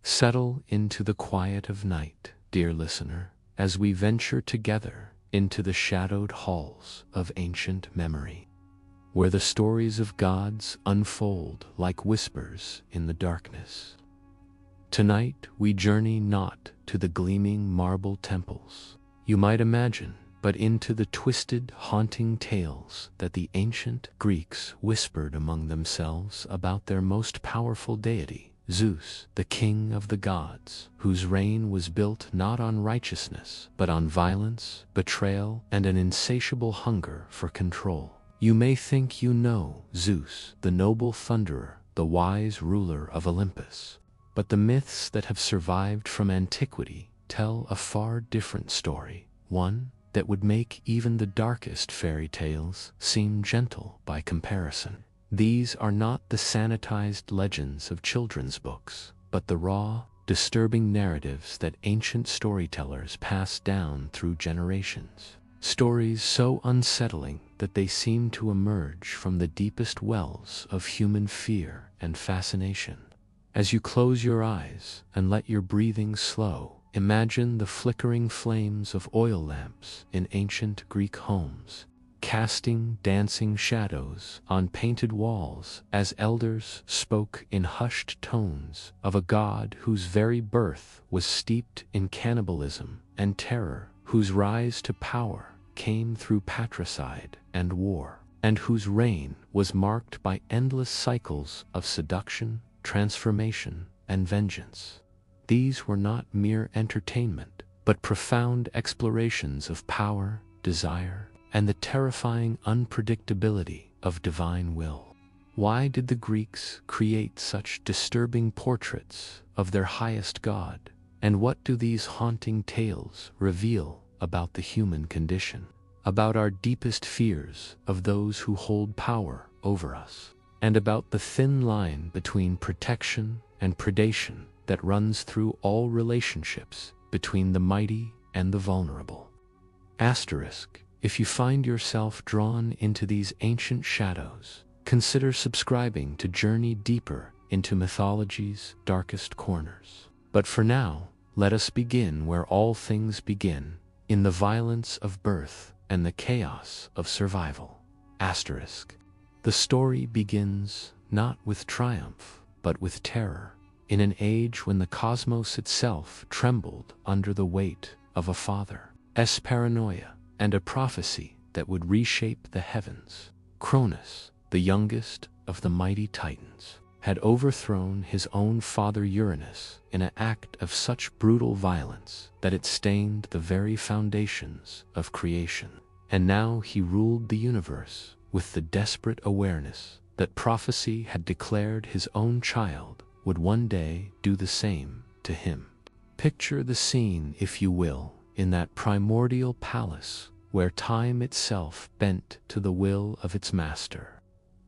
Settle into the quiet of night, dear listener, as we venture together into the shadowed halls of ancient memory, where the stories of gods unfold like whispers in the darkness. Tonight we journey not to the gleaming marble temples you might imagine, but into the twisted, haunting tales that the ancient Greeks whispered among themselves about their most powerful deity, Zeus, the king of the gods, whose reign was built not on righteousness, but on violence, betrayal, and an insatiable hunger for control. You may think you know Zeus, the noble thunderer, the wise ruler of Olympus, but the myths that have survived from antiquity tell a far different story, one that would make even the darkest fairy tales seem gentle by comparison. These are not the sanitized legends of children's books, but the raw, disturbing narratives that ancient storytellers passed down through generations. Stories so unsettling that they seem to emerge from the deepest wells of human fear and fascination. As you close your eyes and let your breathing slow, imagine the flickering flames of oil lamps in ancient Greek homes, casting dancing shadows on painted walls as elders spoke in hushed tones of a god whose very birth was steeped in cannibalism and terror, whose rise to power came through patricide and war, and whose reign was marked by endless cycles of seduction, transformation, and vengeance. These were not mere entertainment, but profound explorations of power, desire, and the terrifying unpredictability of divine will. Why did the Greeks create such disturbing portraits of their highest god? And what do these haunting tales reveal about the human condition, about our deepest fears of those who hold power over us, and about the thin line between protection and predation that runs through all relationships between the mighty and the vulnerable? Asterisk. If you find yourself drawn into these ancient shadows, consider subscribing to journey deeper into mythology's darkest corners. But for now, let us begin where all things begin, in the violence of birth and the chaos of survival. Asterisk. The story begins not with triumph, but with terror, in an age when the cosmos itself trembled under the weight of a father's paranoia and a prophecy that would reshape the heavens. Cronus, the youngest of the mighty titans, had overthrown his own father Uranus in an act of such brutal violence that it stained the very foundations of creation. And now he ruled the universe with the desperate awareness that prophecy had declared his own child would one day do the same to him. Picture the scene, if you will, in that primordial palace where time itself bent to the will of its master.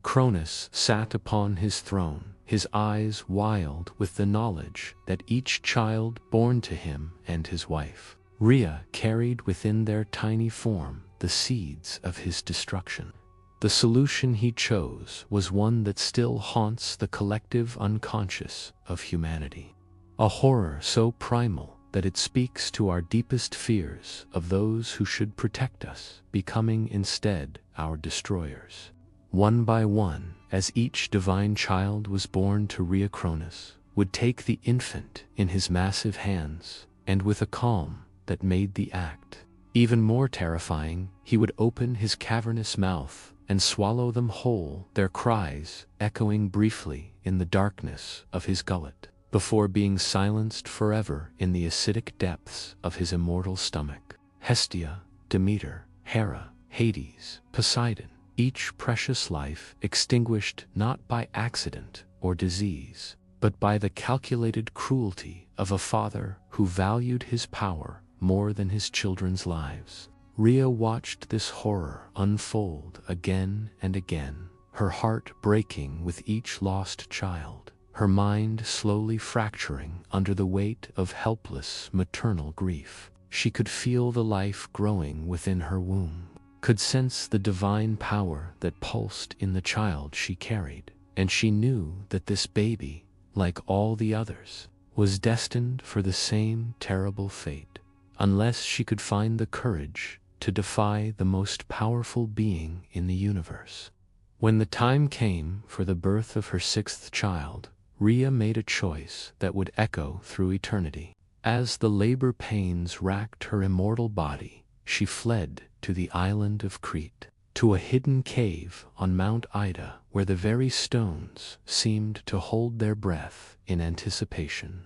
Cronus sat upon his throne, his eyes wild with the knowledge that each child born to him and his wife, Rhea, carried within their tiny form the seeds of his destruction. The solution he chose was one that still haunts the collective unconscious of humanity. A horror so primal that it speaks to our deepest fears of those who should protect us, becoming instead our destroyers. One by one, as each divine child was born to Rhea, Cronus would take the infant in his massive hands, and with a calm that made the act even more terrifying, he would open his cavernous mouth and swallow them whole, their cries echoing briefly in the darkness of his gullet, before being silenced forever in the acidic depths of his immortal stomach. Hestia, Demeter, Hera, Hades, Poseidon, each precious life extinguished not by accident or disease, but by the calculated cruelty of a father who valued his power more than his children's lives. Rhea watched this horror unfold again and again, her heart breaking with each lost child, her mind slowly fracturing under the weight of helpless maternal grief. She could feel the life growing within her womb, could sense the divine power that pulsed in the child she carried, and she knew that this baby, like all the others, was destined for the same terrible fate, unless she could find the courage to defy the most powerful being in the universe. When the time came for the birth of her sixth child, Rhea made a choice that would echo through eternity. As the labor pains racked her immortal body, she fled to the island of Crete, to a hidden cave on Mount Ida where the very stones seemed to hold their breath in anticipation.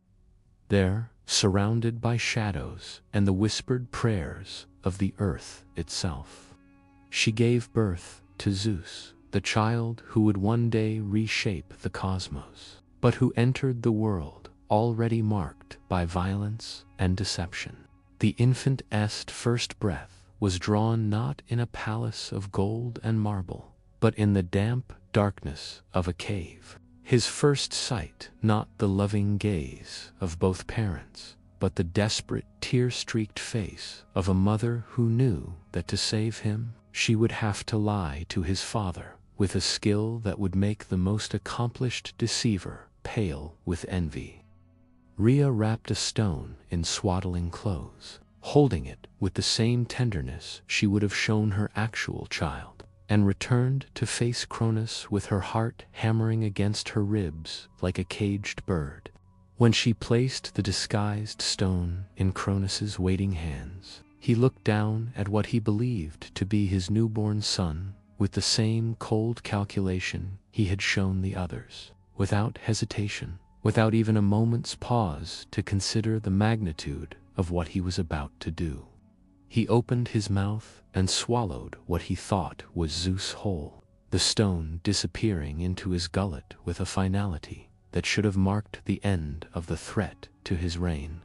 There, surrounded by shadows and the whispered prayers of the earth itself, she gave birth to Zeus, the child who would one day reshape the cosmos, but who entered the world already marked by violence and deception. The infant's first breath was drawn not in a palace of gold and marble, but in the damp darkness of a cave. His first sight, not the loving gaze of both parents, but the desperate, tear-streaked face of a mother who knew that to save him, she would have to lie to his father with a skill that would make the most accomplished deceiver pale with envy. Rhea wrapped a stone in swaddling clothes, holding it with the same tenderness she would have shown her actual child, and returned to face Cronus with her heart hammering against her ribs like a caged bird. When she placed the disguised stone in Cronus's waiting hands, he looked down at what he believed to be his newborn son with the same cold calculation he had shown the others, without hesitation, without even a moment's pause to consider the magnitude of what he was about to do. He opened his mouth and swallowed what he thought was Zeus whole, the stone disappearing into his gullet with a finality that should have marked the end of the threat to his reign.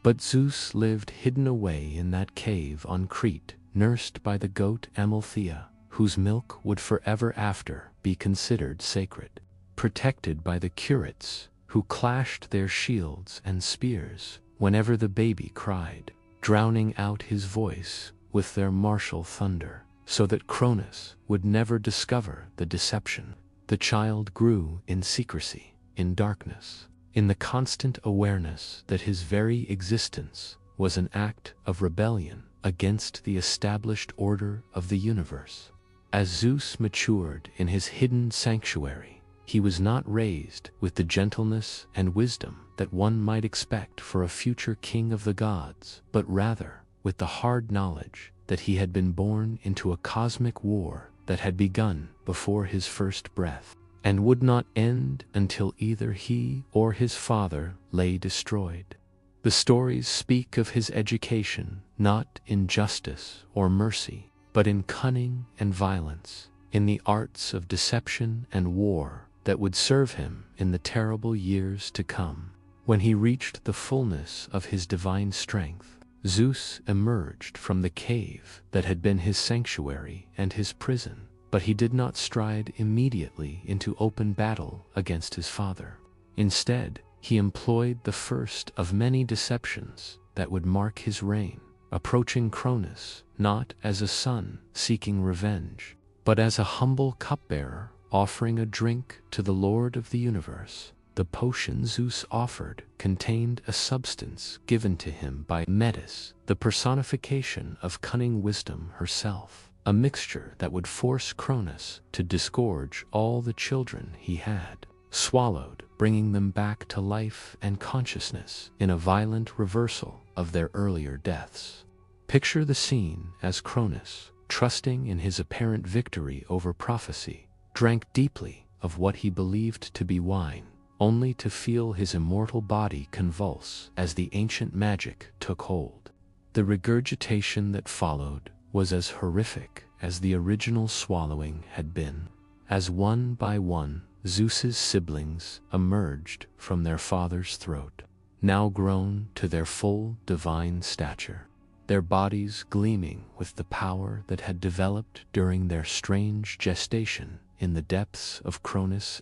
But Zeus lived hidden away in that cave on Crete, nursed by the goat Amalthea, whose milk would forever after be considered sacred, protected by the curates who clashed their shields and spears whenever the baby cried, drowning out his voice with their martial thunder, so that Cronus would never discover the deception. The child grew in secrecy, in darkness, in the constant awareness that his very existence was an act of rebellion against the established order of the universe. As Zeus matured in his hidden sanctuary, he was not raised with the gentleness and wisdom that one might expect for a future king of the gods, but rather with the hard knowledge that he had been born into a cosmic war that had begun before his first breath, and would not end until either he or his father lay destroyed. The stories speak of his education not in justice or mercy, but in cunning and violence, in the arts of deception and war that would serve him in the terrible years to come. When he reached the fullness of his divine strength, Zeus emerged from the cave that had been his sanctuary and his prison, but he did not stride immediately into open battle against his father. Instead, he employed the first of many deceptions that would mark his reign, approaching Cronus not as a son seeking revenge, but as a humble cupbearer offering a drink to the Lord of the universe. The potion Zeus offered contained a substance given to him by Metis, the personification of cunning wisdom herself, a mixture that would force Cronus to disgorge all the children he had swallowed, bringing them back to life and consciousness in a violent reversal of their earlier deaths. Picture the scene as Cronus, trusting in his apparent victory over prophecy, drank deeply of what he believed to be wine, only to feel his immortal body convulse as the ancient magic took hold. The regurgitation that followed was as horrific as the original swallowing had been, as one by one Zeus's siblings emerged from their father's throat, now grown to their full divine stature, their bodies gleaming with the power that had developed during their strange gestation in the depths of Cronus'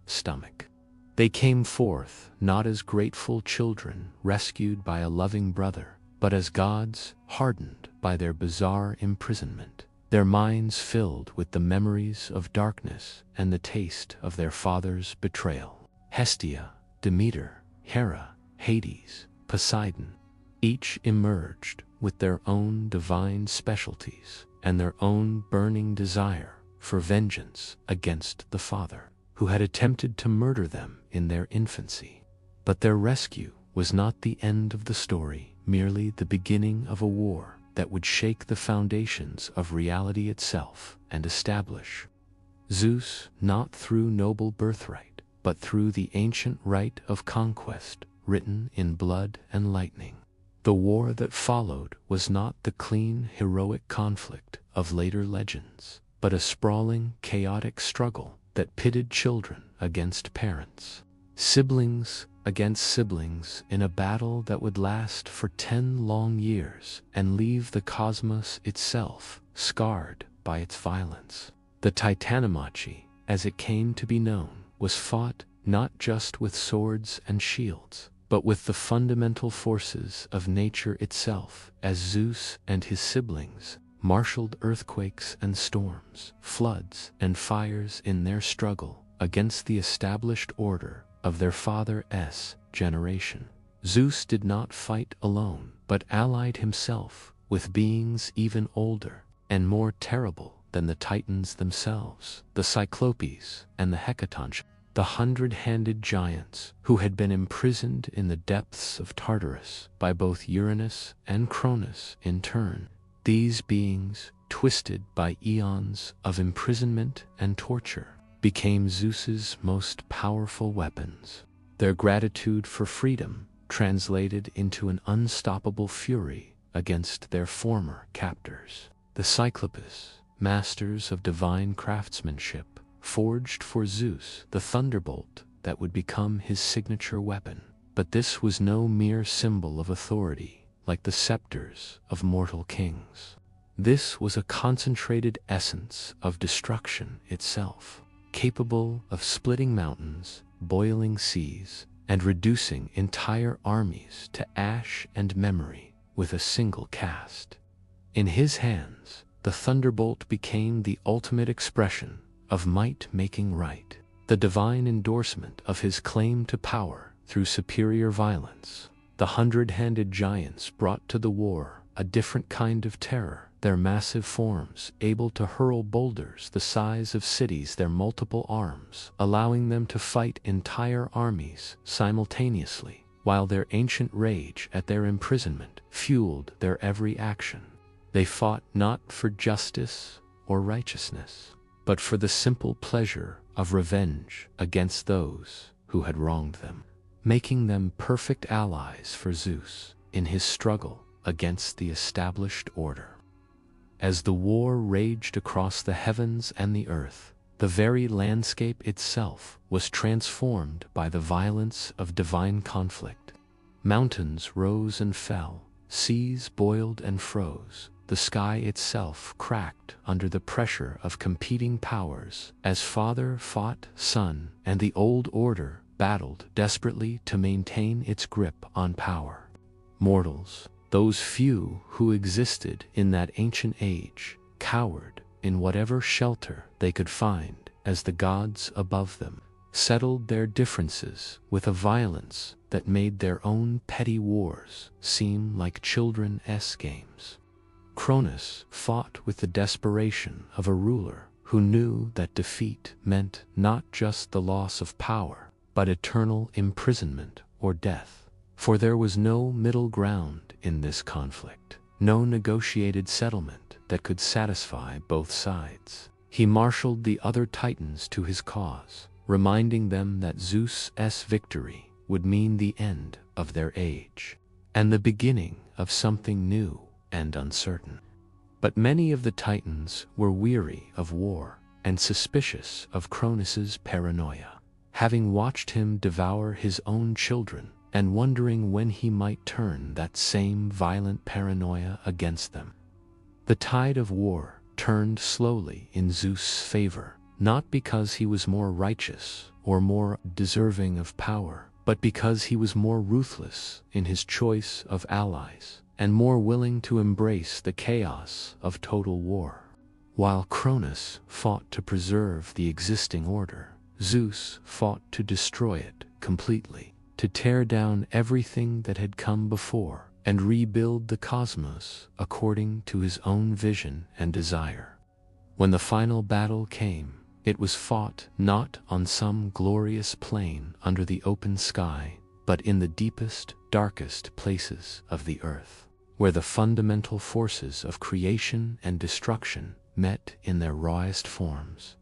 stomach. They came forth not as grateful children rescued by a loving brother, but as gods hardened by their bizarre imprisonment, their minds filled with the memories of darkness and the taste of their father's betrayal. Hestia, Demeter, Hera, Hades, Poseidon. Each emerged with their own divine specialties and their own burning desire for vengeance against the father, who had attempted to murder them in their infancy. But their rescue was not the end of the story, merely the beginning of a war that would shake the foundations of reality itself and establish Zeus not through noble birthright, but through the ancient right of conquest written in blood and lightning. The war that followed was not the clean, heroic conflict of later legends, but a sprawling, chaotic struggle that pitted children against parents, siblings against siblings, in a battle that would last for 10 long years and leave the cosmos itself scarred by its violence. The Titanomachy, as it came to be known, was fought not just with swords and shields, but with the fundamental forces of nature itself, as Zeus and his siblings marshaled earthquakes and storms, floods and fires in their struggle against the established order of their father's generation. Zeus did not fight alone, but allied himself with beings even older and more terrible than the Titans themselves, the Cyclopes and the Hecatonchires, the 100-handed giants who had been imprisoned in the depths of Tartarus by both Uranus and Cronus in turn. These beings, twisted by eons of imprisonment and torture, became Zeus's most powerful weapons. Their gratitude for freedom translated into an unstoppable fury against their former captors. The Cyclopes, masters of divine craftsmanship, forged for Zeus the thunderbolt that would become his signature weapon. But this was no mere symbol of authority like the scepters of mortal kings. This was a concentrated essence of destruction itself, capable of splitting mountains, boiling seas, and reducing entire armies to ash and memory with a single cast. In his hands, the thunderbolt became the ultimate expression of might making right, the divine endorsement of his claim to power through superior violence. The 100-handed giants brought to the war a different kind of terror, their massive forms able to hurl boulders the size of cities, their multiple arms allowing them to fight entire armies simultaneously, while their ancient rage at their imprisonment fueled their every action. They fought not for justice or righteousness, but for the simple pleasure of revenge against those who had wronged them, making them perfect allies for Zeus in his struggle against the established order. As the war raged across the heavens and the earth, the very landscape itself was transformed by the violence of divine conflict. Mountains rose and fell, seas boiled and froze, the sky itself cracked under the pressure of competing powers as father fought son, and the old order battled desperately to maintain its grip on power. Mortals, those few who existed in that ancient age, cowered in whatever shelter they could find as the gods above them settled their differences with a violence that made their own petty wars seem like children's games. Cronus fought with the desperation of a ruler who knew that defeat meant not just the loss of power, but eternal imprisonment or death. For there was no middle ground in this conflict, no negotiated settlement that could satisfy both sides. He marshaled the other Titans to his cause, reminding them that Zeus's victory would mean the end of their age, and the beginning of something new and uncertain. But many of the Titans were weary of war and suspicious of Cronus's paranoia, having watched him devour his own children and wondering when he might turn that same violent paranoia against them. The tide of war turned slowly in Zeus' favor, not because he was more righteous or more deserving of power, but because he was more ruthless in his choice of allies and more willing to embrace the chaos of total war. While Cronus fought to preserve the existing order, Zeus fought to destroy it completely. to tear down everything that had come before and rebuild the cosmos according to his own vision and desire. When the final battle came, it was fought not on some glorious plain under the open sky, but in the deepest, darkest places of the earth, where the fundamental forces of creation and destruction met in their rawest forms.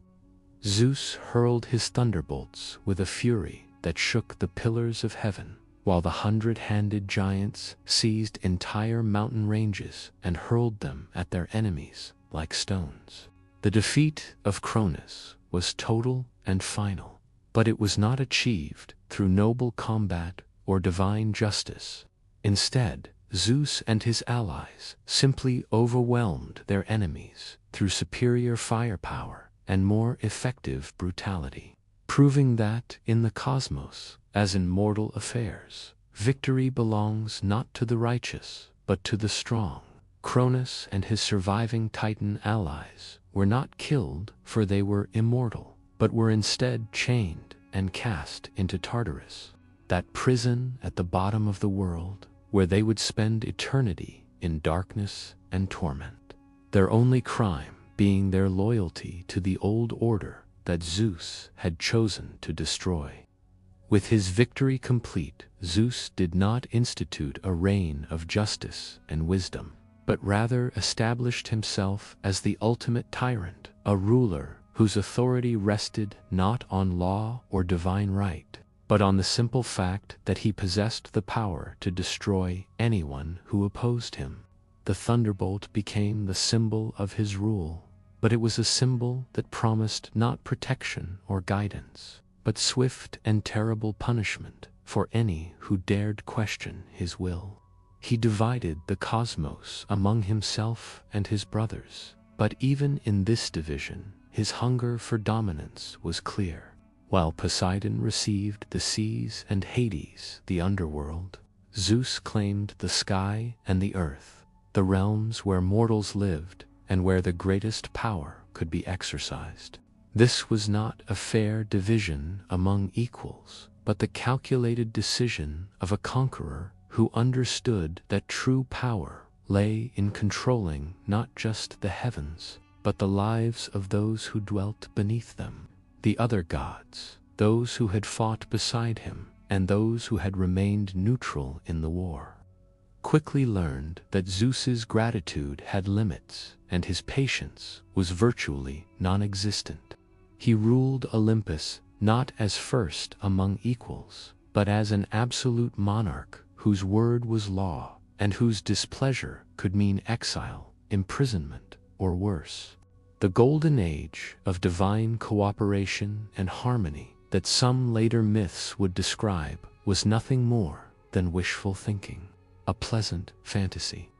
Zeus hurled his thunderbolts with a fury that shook the pillars of heaven, while the 100-handed giants seized entire mountain ranges and hurled them at their enemies like stones. The defeat of Cronus was total and final, but it was not achieved through noble combat or divine justice. Instead, Zeus and his allies simply overwhelmed their enemies through superior firepower and more effective brutality, proving that in the cosmos, as in mortal affairs, victory belongs not to the righteous, but to the strong. Cronus and his surviving Titan allies were not killed for they were immortal, but were instead chained and cast into Tartarus, that prison at the bottom of the world, where they would spend eternity in darkness and torment, their only crime being their loyalty to the old order that Zeus had chosen to destroy. With his victory complete, Zeus did not institute a reign of justice and wisdom, but rather established himself as the ultimate tyrant, a ruler whose authority rested not on law or divine right, but on the simple fact that he possessed the power to destroy anyone who opposed him. The thunderbolt became the symbol of his rule, but it was a symbol that promised not protection or guidance, but swift and terrible punishment for any who dared question his will. He divided the cosmos among himself and his brothers, but even in this division, his hunger for dominance was clear. While Poseidon received the seas and Hades, the underworld, Zeus claimed the sky and the earth, the realms where mortals lived and where the greatest power could be exercised. This was not a fair division among equals, but the calculated decision of a conqueror who understood that true power lay in controlling not just the heavens, but the lives of those who dwelt beneath them, the other gods, those who had fought beside him, and those who had remained neutral in the war. Quickly learned that Zeus's gratitude had limits, and his patience was virtually non-existent. He ruled Olympus not as first among equals, but as an absolute monarch whose word was law, and whose displeasure could mean exile, imprisonment, or worse. The golden age of divine cooperation and harmony that some later myths would describe was nothing more than wishful thinking, a pleasant fantasy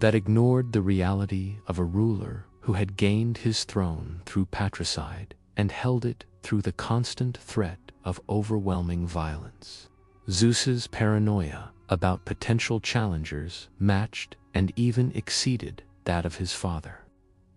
that ignored the reality of a ruler who had gained his throne through patricide and held it through the constant threat of overwhelming violence. Zeus's paranoia about potential challengers matched and even exceeded that of his father.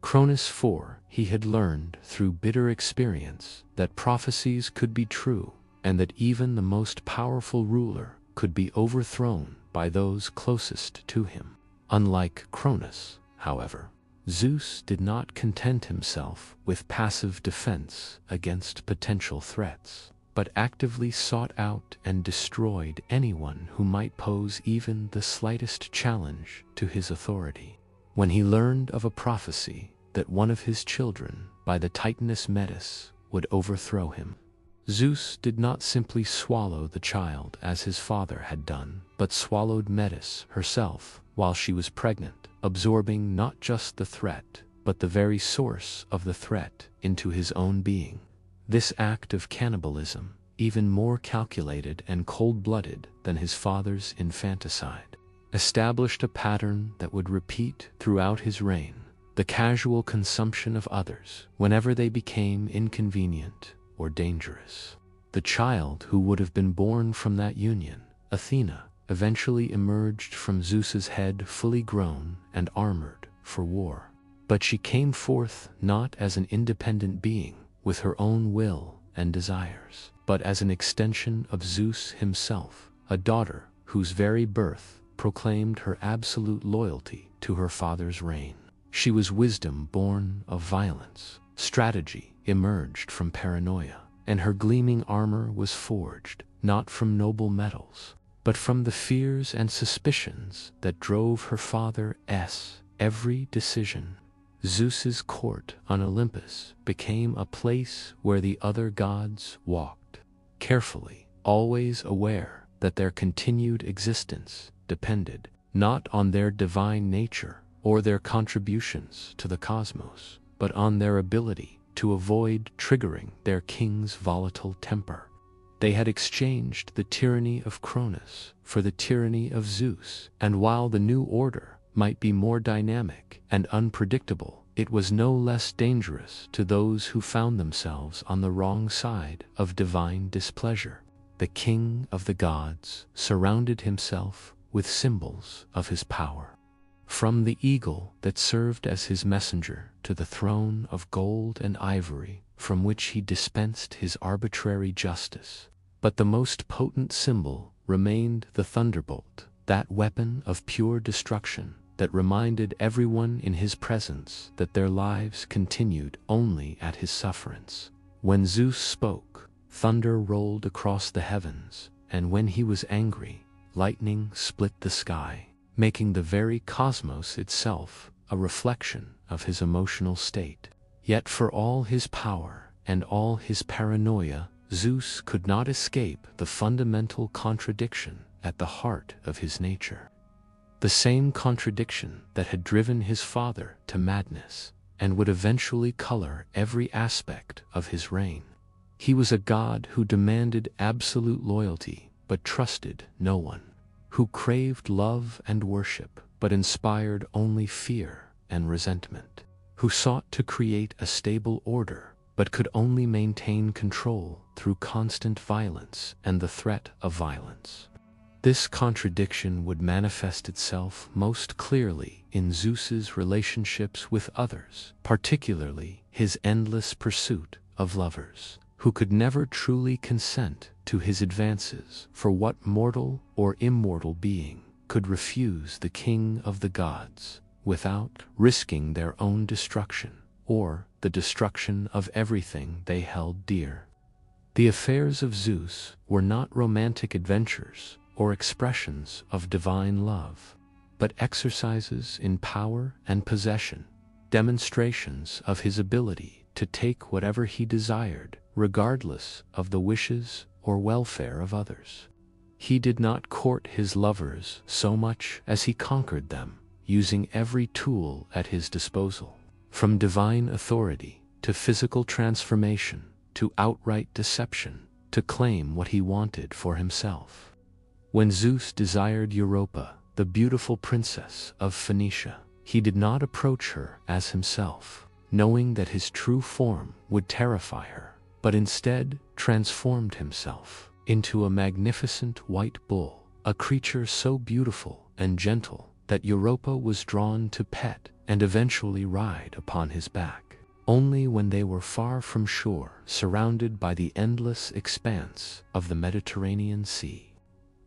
Cronus, for he had learned through bitter experience that prophecies could be true and that even the most powerful ruler could be overthrown by those closest to him. Unlike Cronus, however, Zeus did not content himself with passive defense against potential threats, but actively sought out and destroyed anyone who might pose even the slightest challenge to his authority. When he learned of a prophecy that one of his children, by the Titaness Metis, would overthrow him, Zeus did not simply swallow the child as his father had done, but swallowed Metis herself while she was pregnant, absorbing not just the threat, but the very source of the threat into his own being. This act of cannibalism, even more calculated and cold-blooded than his father's infanticide, established a pattern that would repeat throughout his reign: the casual consumption of others whenever they became inconvenient or dangerous. The child who would have been born from that union, Athena, eventually emerged from Zeus's head fully grown and armored for war. But she came forth not as an independent being with her own will, and desires, but as an extension of Zeus himself, a daughter whose very birth proclaimed her absolute loyalty to her father's reign. She was wisdom born of violence, strategy emerged from paranoia, and her gleaming armor was forged not from noble metals, but from the fears and suspicions that drove her father's every decision. Zeus's court on Olympus became a place where the other gods walked, carefully, always aware that their continued existence depended not on their divine nature or their contributions to the cosmos, but on their ability to avoid triggering their king's volatile temper. They had exchanged the tyranny of Cronus for the tyranny of Zeus, and while the new order might be more dynamic and unpredictable, it was no less dangerous to those who found themselves on the wrong side of divine displeasure. The king of the gods surrounded himself with symbols of his power. From the eagle that served as his messenger to the throne of gold and ivory from which he dispensed his arbitrary justice. But the most potent symbol remained the thunderbolt, that weapon of pure destruction that reminded everyone in his presence that their lives continued only at his sufferance. When Zeus spoke, thunder rolled across the heavens, and when he was angry, lightning split the sky, making the very cosmos itself a reflection of his emotional state. Yet for all his power and all his paranoia, Zeus could not escape the fundamental contradiction at the heart of his nature. The same contradiction that had driven his father to madness and would eventually color every aspect of his reign. He was a god who demanded absolute loyalty but trusted no one, who craved love and worship but inspired only fear and resentment, who sought to create a stable order but could only maintain control through constant violence and the threat of violence. This contradiction would manifest itself most clearly in Zeus's relationships with others, particularly his endless pursuit of lovers, who could never truly consent to his advances, for what mortal or immortal being could refuse the king of the gods without risking their own destruction or the destruction of everything they held dear. The affairs of Zeus were not romantic adventures or expressions of divine love, but exercises in power and possession, demonstrations of his ability to take whatever he desired, regardless of the wishes or welfare of others. He did not court his lovers so much as he conquered them, using every tool at his disposal, from divine authority to physical transformation to outright deception, to claim what he wanted for himself. When Zeus desired Europa, the beautiful princess of Phoenicia, he did not approach her as himself, knowing that his true form would terrify her, but instead transformed himself into a magnificent white bull, a creature so beautiful and gentle that Europa was drawn to pet and eventually ride upon his back. Only when they were far from shore, surrounded by the endless expanse of the Mediterranean Sea,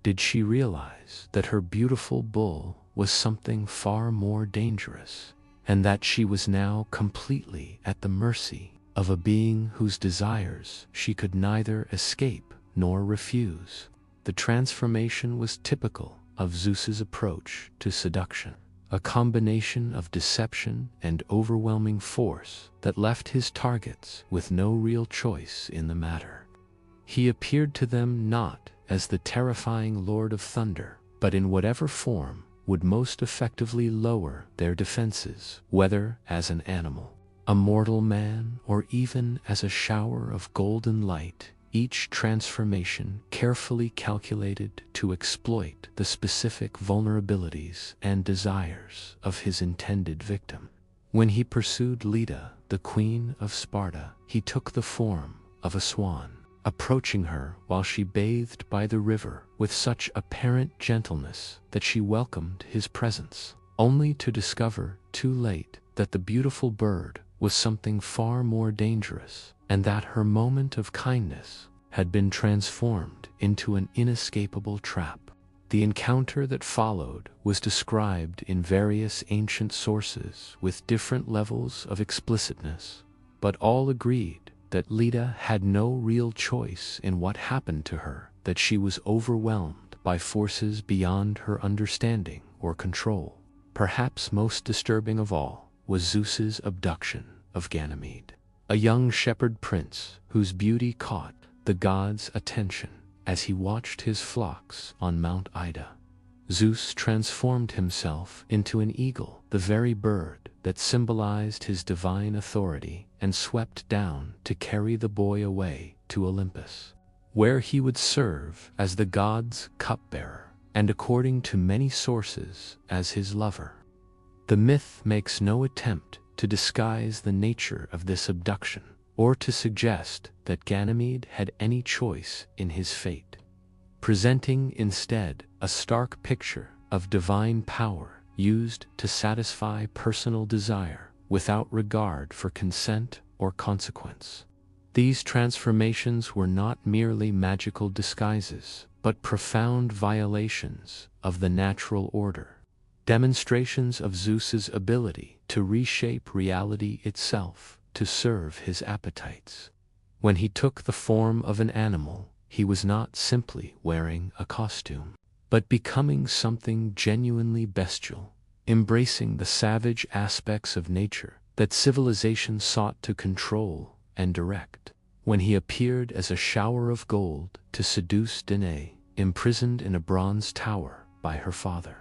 did she realize that her beautiful bull was something far more dangerous, and that she was now completely at the mercy of a being whose desires she could neither escape nor refuse. The transformation was typical of Zeus's approach to seduction, a combination of deception and overwhelming force that left his targets with no real choice in the matter. He appeared to them not as the terrifying Lord of Thunder, but in whatever form would most effectively lower their defenses, whether as an animal, a mortal man, or even as a shower of golden light, each transformation carefully calculated to exploit the specific vulnerabilities and desires of his intended victim. When he pursued Leda, the queen of Sparta, he took the form of a swan, approaching her while she bathed by the river with such apparent gentleness that she welcomed his presence, only to discover too late that the beautiful bird was something far more dangerous, and that her moment of kindness had been transformed into an inescapable trap. The encounter that followed was described in various ancient sources with different levels of explicitness, but all agreed that Leda had no real choice in what happened to her, that she was overwhelmed by forces beyond her understanding or control. Perhaps most disturbing of all was Zeus's abduction of Ganymede, a young shepherd prince whose beauty caught the gods' attention as he watched his flocks on Mount Ida. Zeus transformed himself into an eagle, the very bird that symbolized his divine authority, and swept down to carry the boy away to Olympus, where he would serve as the god's cupbearer, and according to many sources, as his lover. The myth makes no attempt to disguise the nature of this abduction, or to suggest that Ganymede had any choice in his fate, presenting instead a stark picture of divine power used to satisfy personal desire without regard for consent or consequence. These transformations were not merely magical disguises, but profound violations of the natural order, demonstrations of Zeus's ability to reshape reality itself to serve his appetites. When he took the form of an animal, he was not simply wearing a costume, but becoming something genuinely bestial, embracing the savage aspects of nature that civilization sought to control and direct. When he appeared as a shower of gold to seduce Danae, imprisoned in a bronze tower by her father,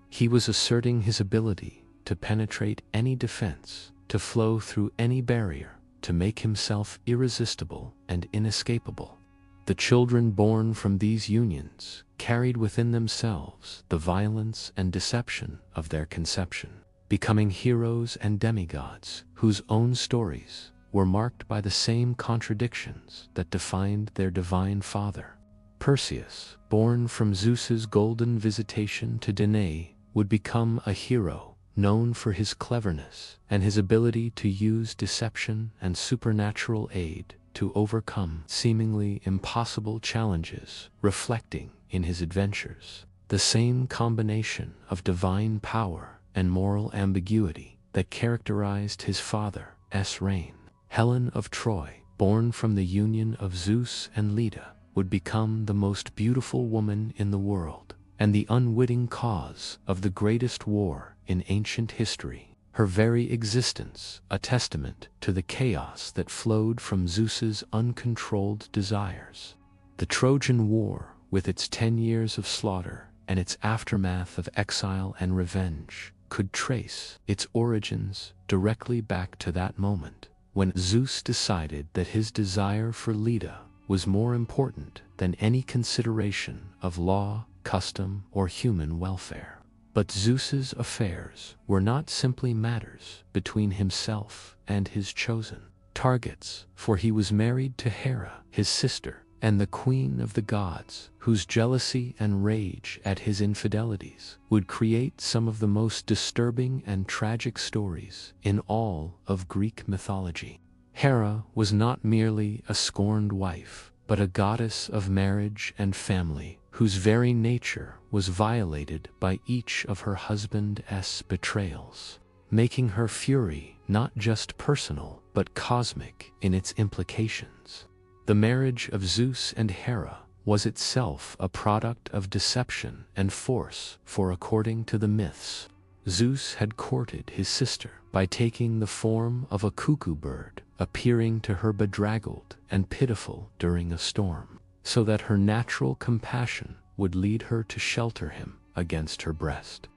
he was asserting his ability to penetrate any defense, to flow through any barrier, to make himself irresistible and inescapable. The children born from these unions carried within themselves the violence and deception of their conception, becoming heroes and demigods whose own stories were marked by the same contradictions that defined their divine father. Perseus, born from Zeus's golden visitation to Danae, would become a hero, known for his cleverness and his ability to use deception and supernatural aid to overcome seemingly impossible challenges, reflecting in his adventures the same combination of divine power and moral ambiguity that characterized his father's reign. Helen of Troy, born from the union of Zeus and Leda, would become the most beautiful woman in the world, and the unwitting cause of the greatest war in ancient history, her very existence a testament to the chaos that flowed from Zeus's uncontrolled desires. The Trojan War, with its 10 years of slaughter and its aftermath of exile and revenge, could trace its origins directly back to that moment, when Zeus decided that his desire for Leda was more important than any consideration of law, custom, or human welfare. But Zeus's affairs were not simply matters between himself and his chosen targets, for he was married to Hera, his sister, and the queen of the gods, whose jealousy and rage at his infidelities would create some of the most disturbing and tragic stories in all of Greek mythology. Hera was not merely a scorned wife, but a goddess of marriage and family, whose very nature was violated by each of her husband's betrayals, making her fury not just personal but cosmic in its implications. The marriage of Zeus and Hera was itself a product of deception and force, for according to the myths, Zeus had courted his sister by taking the form of a cuckoo bird, appearing to her bedraggled and pitiful during a storm, so that her natural compassion would lead her to shelter him against her breast.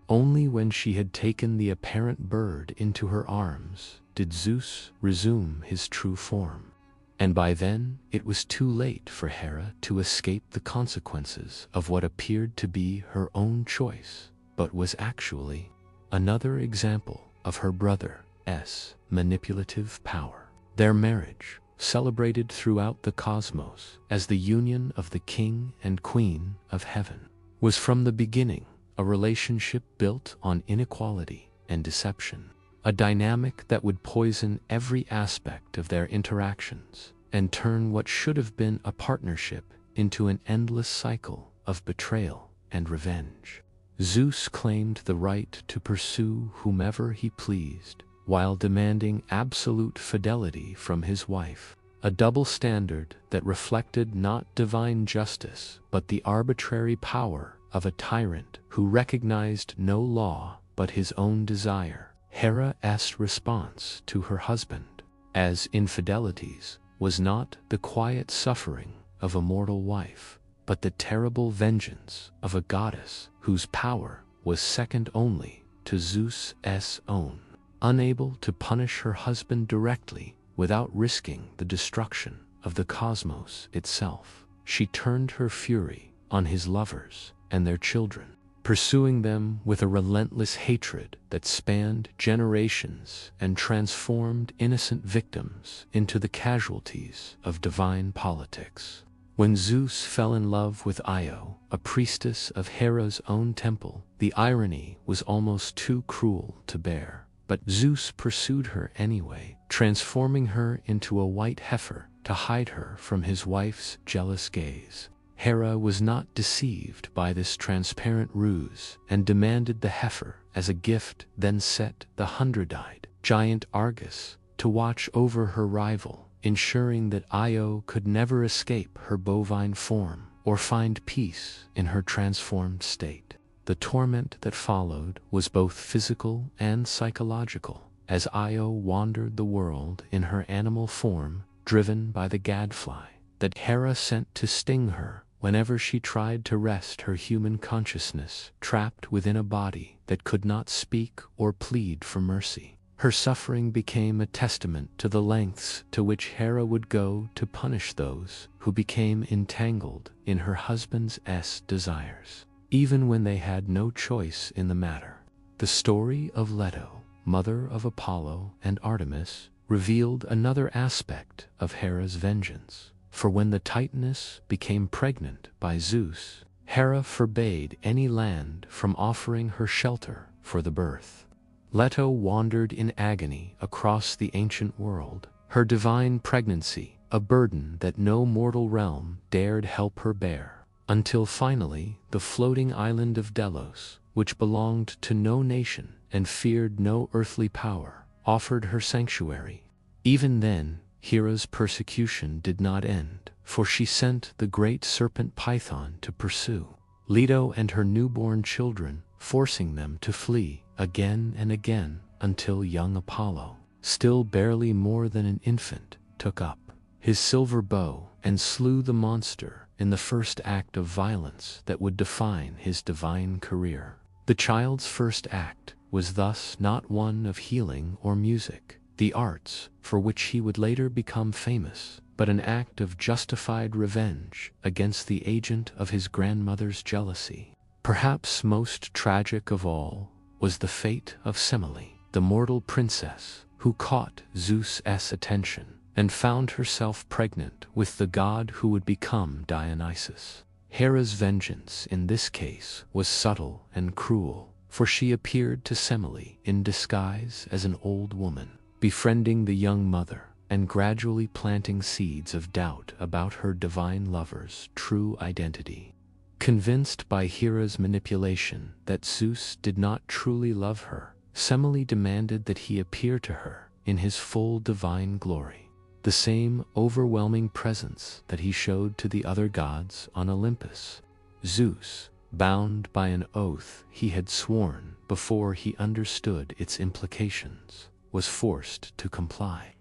Only when she had taken the apparent bird into her arms did Zeus resume his true form, and by then it was too late for Hera to escape the consequences of what appeared to be her own choice, but was actually another example of her brother's manipulative power. Their marriage, celebrated throughout the cosmos as the union of the king and queen of heaven, was from the beginning a relationship built on inequality and deception, a dynamic that would poison every aspect of their interactions and turn what should have been a partnership into an endless cycle of betrayal and revenge. Zeus claimed the right to pursue whomever he pleased, while demanding absolute fidelity from his wife, a double standard that reflected not divine justice but the arbitrary power of a tyrant who recognized no law but his own desire. Hera's response to her husband as infidelities was not the quiet suffering of a mortal wife, but the terrible vengeance of a goddess whose power was second only to Zeus's own. Unable to punish her husband directly without risking the destruction of the cosmos itself, she turned her fury on his lovers and their children, pursuing them with a relentless hatred that spanned generations and transformed innocent victims into the casualties of divine politics. When Zeus fell in love with Io, a priestess of Hera's own temple, the irony was almost too cruel to bear. But Zeus pursued her anyway, transforming her into a white heifer to hide her from his wife's jealous gaze. Hera was not deceived by this transparent ruse and demanded the heifer as a gift, then set the hundred-eyed giant Argus to watch over her rival, ensuring that Io could never escape her bovine form or find peace in her transformed state. The torment that followed was both physical and psychological, as Io wandered the world in her animal form, driven by the gadfly that Hera sent to sting her whenever she tried to wrest her human consciousness trapped within a body that could not speak or plead for mercy. Her suffering became a testament to the lengths to which Hera would go to punish those who became entangled in her husband's desires, even when they had no choice in the matter. The story of Leto, mother of Apollo and Artemis, revealed another aspect of Hera's vengeance. For when the Titaness became pregnant by Zeus, Hera forbade any land from offering her shelter for the birth. Leto wandered in agony across the ancient world, her divine pregnancy a burden that no mortal realm dared help her bear, until finally the floating island of Delos, which belonged to no nation and feared no earthly power, offered her sanctuary. Even then, Hera's persecution did not end, for she sent the great serpent Python to pursue Leto and her newborn children, forcing them to flee again and again until young Apollo, still barely more than an infant, took up his silver bow and slew the monster in the first act of violence that would define his divine career. The child's first act was thus not one of healing or music, the arts for which he would later become famous, but an act of justified revenge against the agent of his grandmother's jealousy. Perhaps most tragic of all was the fate of Semele, the mortal princess who caught Zeus's attention and found herself pregnant with the god who would become Dionysus. Hera's vengeance in this case was subtle and cruel, for she appeared to Semele in disguise as an old woman, befriending the young mother and gradually planting seeds of doubt about her divine lover's true identity. Convinced by Hera's manipulation that Zeus did not truly love her, Semele demanded that he appear to her in his full divine glory, the same overwhelming presence that he showed to the other gods on Olympus. Zeus, bound by an oath he had sworn before he understood its implications, was forced to comply.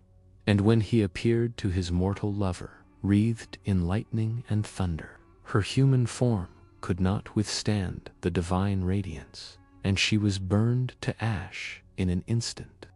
And when he appeared to his mortal lover, wreathed in lightning and thunder, her human form could not withstand the divine radiance, and she was burned to ash in an instant.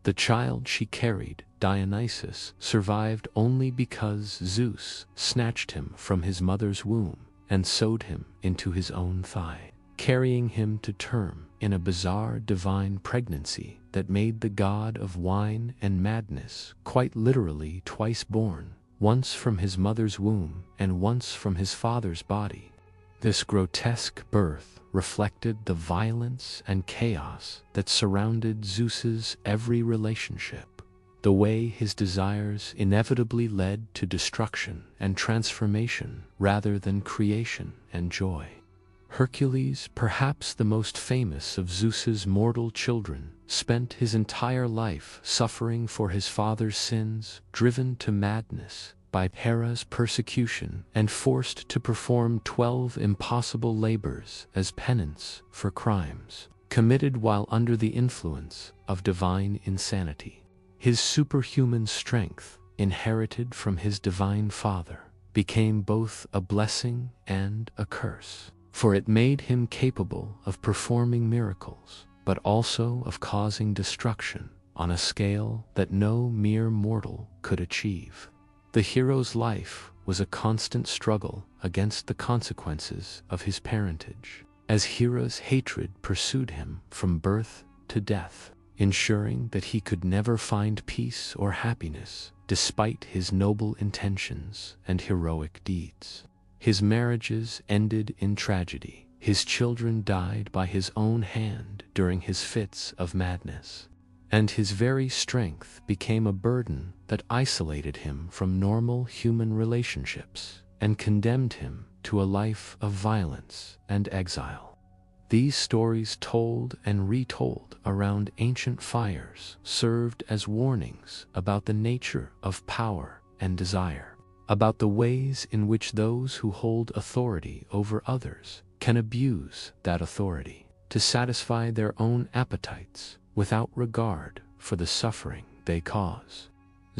The child she carried, Dionysus, survived only because Zeus snatched him from his mother's womb and sewed him into his own thigh, carrying him to term in a bizarre divine pregnancy that made the god of wine and madness quite literally twice born, once from his mother's womb and once from his father's body. This grotesque birth reflected the violence and chaos that surrounded Zeus's every relationship, the way his desires inevitably led to destruction and transformation rather than creation and joy. Hercules, perhaps the most famous of Zeus's mortal children, spent his entire life suffering for his father's sins, driven to madness by Hera's persecution and forced to perform 12 impossible labors as penance for crimes committed while under the influence of divine insanity. His superhuman strength, inherited from his divine father, became both a blessing and a curse, for it made him capable of performing miracles, but also of causing destruction on a scale that no mere mortal could achieve. The hero's life was a constant struggle against the consequences of his parentage, as Hera's hatred pursued him from birth to death, ensuring that he could never find peace or happiness despite his noble intentions and heroic deeds. His marriages ended in tragedy. His children died by his own hand during his fits of madness, and his very strength became a burden that isolated him from normal human relationships and condemned him to a life of violence and exile. These stories, told and retold around ancient fires, served as warnings about the nature of power and desire, about the ways in which those who hold authority over others can abuse that authority to satisfy their own appetites without regard for the suffering they cause.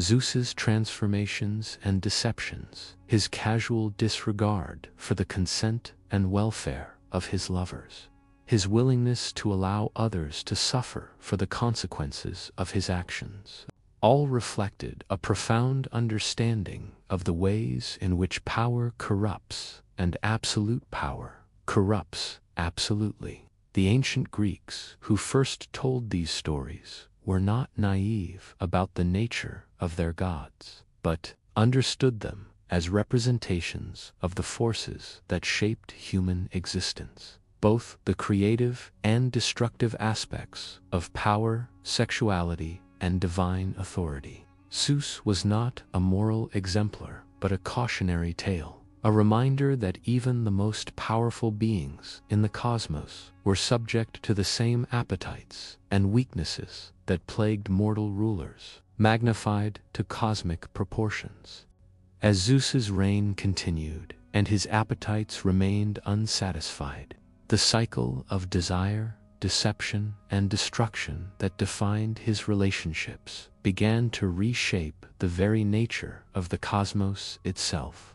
Zeus's transformations and deceptions, his casual disregard for the consent and welfare of his lovers, his willingness to allow others to suffer for the consequences of his actions, all reflected a profound understanding of the ways in which power corrupts and absolute power corrupts absolutely. The ancient Greeks who first told these stories were not naive about the nature of their gods, but understood them as representations of the forces that shaped human existence, both the creative and destructive aspects of power, sexuality, and divine authority. Zeus was not a moral exemplar, but a cautionary tale, a reminder that even the most powerful beings in the cosmos were subject to the same appetites and weaknesses that plagued mortal rulers, magnified to cosmic proportions. As Zeus's reign continued and his appetites remained unsatisfied, the cycle of desire, deception, and destruction that defined his relationships began to reshape the very nature of the cosmos itself.